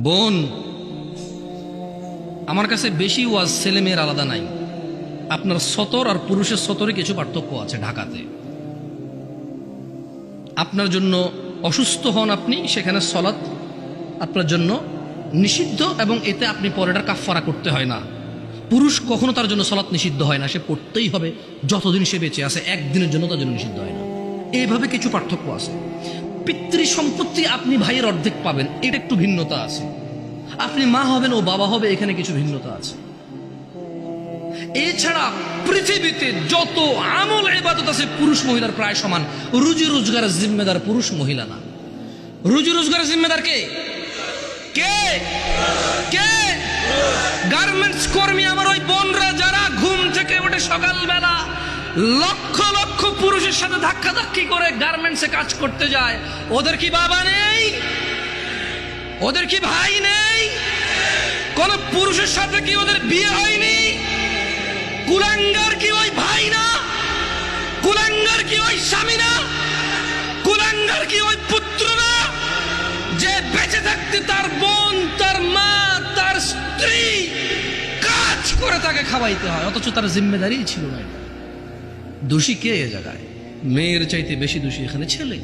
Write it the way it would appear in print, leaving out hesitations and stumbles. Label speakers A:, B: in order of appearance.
A: বোন, আমার কাছে বেশি ওয়াজ ছেলে মেয়ের আলাদা নাই। আপনার সতর আর পুরুষের সতরে কিছু পার্থক্য আছে। ঢাকাতে আপনার জন্য অসুস্থ হন আপনি, সেখানে সলাৎ আপনার জন্য নিষিদ্ধ এবং এতে আপনি পরেটার কাফফারা করতে হয় না। পুরুষ কখনো তার জন্য সলাৎ নিষিদ্ধ হয় না, সে পড়তেই হবে যতদিন সে বেঁচে আছে, একদিনের জন্য তার জন্য নিষিদ্ধ হয় না। এইভাবে কিছু পার্থক্য আছে। পিতৃ সম্পত্তি আপনি ভাইয়ের অর্ধেক পাবেন, এটা একটু ভিন্নতা আছে। আপনি মা হবেন ও বাবা হবে, এখানে কিছু ভিন্নতা আছে। এছাড়া পৃথিবীতে যত আমল ইবাদত আছে পুরুষ মহিলার প্রায় সমান। রুজি রোজগারের জিম্মেদার পুরুষ, মহিলা না। রুজি রোজগারের জিম্মেদার কে? কে কে? গার্মেন্টস কর্মী আমার ওই বোনরা যারা ঘুম থেকে ওঠে সকালবেলা লক্ষ লক্ষ পুরুষের সাথে ধাক্কাধাক্কি করে গার্মেন্টসে কাজ করতে যায়, ওদের কি বাবা নেই? ওদের কি ভাই নেই? কোন পুরুষের সাথে কি ওদের বিয়ে হয়নি? কুলাঙ্গার কি ওই ভাই না? কুলাঙ্গার কি ওই স্বামী না? কুলাঙ্গার কি ওই পুত্র না? যে বেঁচে থাকতে তার বোন, তার মা, তার স্ত্রী কাজ করে তাকে খাওয়াইতে হয়, অথচ তার জিম্মেদারি ছিল না। দোষী কে এ জায়গায়? মেয়ের চাইতে বেশি দোষী এখানে ছেলে।